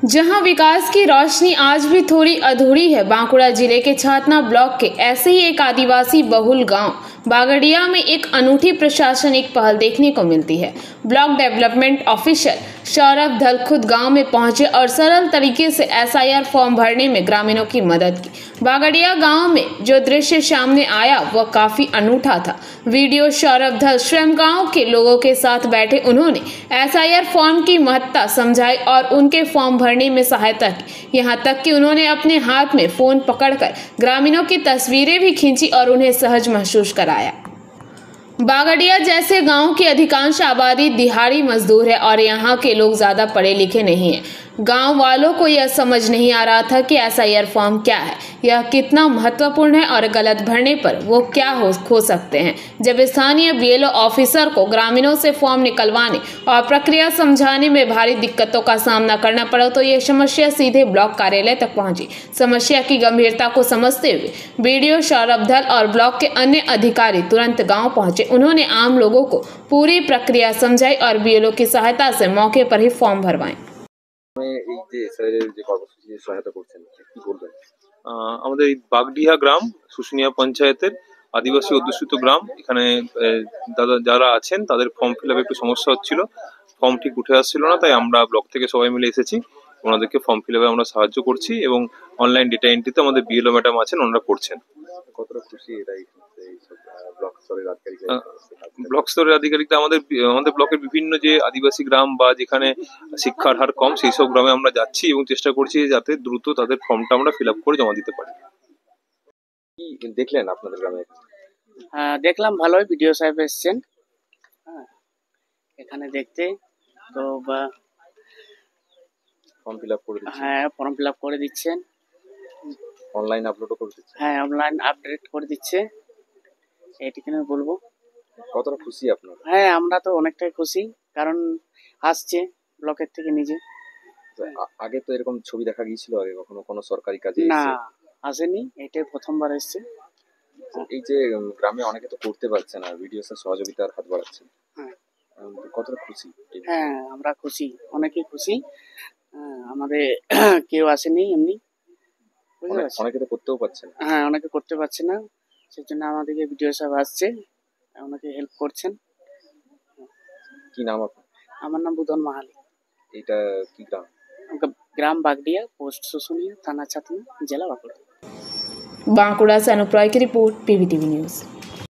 जहां विकास की रोशनी आज भी थोड़ी अधूरी है, बांकुड़ा जिले के छातना ब्लॉक के ऐसे ही एक आदिवासी बहुल गांव बागड़िया में एक अनूठी प्रशासनिक पहल देखने को मिलती है। ब्लॉक डेवलपमेंट ऑफिसर सौरभ धल खुद गांव में पहुंचे और सरल तरीके से एसआईआर फॉर्म भरने में ग्रामीणों की मदद की। बागड़िया गांव में जो दृश्य सामने आया वह काफी अनूठा था। वीडियो सौरभ धल स्वयं गांव के लोगों के साथ बैठे उन्होंने एसआईआर फॉर्म की महत्ता समझाई और उनके फॉर्म भरने में सहायता की। यहां तक कि उन्होंने अपने हाथ में फोन पकड़कर ग्रामीणों की तस्वीरें भी खींची और उन्हें सहज महसूस कराया। बागड़िया जैसे गांव की अधिकांश आबादी दिहाड़ी मजदूर है और यहाँ के लोग ज्यादा पढ़े लिखे नहीं हैं। गांव वालों को यह समझ नहीं आ रहा था कि एसआईआर फॉर्म क्या है, यह कितना महत्वपूर्ण है और गलत भरने पर वो क्या खो सकते हैं। जब स्थानीय बीएलओ ऑफिसर को ग्रामीणों से फॉर्म निकलवाने और प्रक्रिया समझाने में भारी दिक्कतों का सामना करना पड़ा तो यह समस्या सीधे ब्लॉक कार्यालय तक पहुंची। समस्या की गंभीरता को समझते हुए बीडीओ सौरभ धल और ब्लॉक के अन्य अधिकारी तुरंत गाँव पहुंचे। उन्होंने आम लोगों को पूरी प्रक्रिया समझाई और बीएलओ की सहायता से मौके पर ही फॉर्म भरवाएं। আমাদের এই বাগডিহা গ্রাম শুশুনিয়া পঞ্চায়েতের আদিবাসী অধ্যুষিত গ্রাম। এখানে দাদা যারা আছেন তাদের ফর্ম ফিল আপে একটু সমস্যা হচ্ছিল, ফর্ম ঠিক উঠে আসছিল না, তাই আমরা ব্লক থেকে সবাই মিলে এসেছি। ওনাদেরকে ফর্ম ফিল আপে আমরা সাহায্য করছি এবং অনলাইন ডেটা এন্ট্রিতে আমাদের বিএলও ম্যাডাম আছেন, ওনারা করছেন। কতটা খুশি এটাই ব্লক স্তরের আধিকারিক ব্লক স্তরের আধিকারিকরা আমাদের ব্লকের বিভিন্ন যে আদিবাসী গ্রাম বা যেখানে শিক্ষার হার কম সেই সব গ্রামে আমরা যাচ্ছি এবং চেষ্টা করছি যাতে দ্রুত তাদের ফর্মটা আমরা ফিল আপ করে জমা দিতে পারি। কি দেখলেন আপনাদের গ্রামে? দেখলাম ভালোই, বিডিও সাহেব এসছেন এখানে দেখতে, তো ফর্ম ফিল আপ করে দিচ্ছেন? হ্যাঁ, ফর্ম ফিল আপ করে দিচ্ছেন, অনলাইন আপলোডও করে দিচ্ছেন? হ্যাঁ, অনলাইন আপডেট করে দিচ্ছে। এইটুকুনি বলবো। কতটা খুশি আপনারা? হ্যাঁ, আমরা তো অনেকটাই খুশি, কারণ আসছে ব্লকের থেকে নিজে। আগে তো এরকম ছবি দেখা গিয়েছিল আগে কখনো কোনো সরকারি কাজে? না, আসেনি, এটাই প্রথমবার এসছে। এই যে গ্রামে অনেকে তো করতে পারছে না, ভিডিও স্যার সহযোগিতার হাত বাড়াচ্ছেন, কতটা খুশি? হ্যাঁ, আমরা খুশি, অনেকেই খুশি। আমাদের কেউ আসেনি এমনি, অনেকে তো করতেও পারছে না। হ্যাঁ, অনেকে করতে পারছে না, সেজন্য আমাদেরকে ভিডিও সাহেব আসছে, অনেকে হেল্প করছেন। কি নাম আপনার? আমার নাম বুধন মাহালি। এটা কি গ্রাম? ग्राम बागडिया, पोस्ट शुशुनिया, थाना छातना, जिला बांकुड़ा। बांकुड़ा से अनुप्राय की रिपोर्ट, पीवीटीवी न्यूज।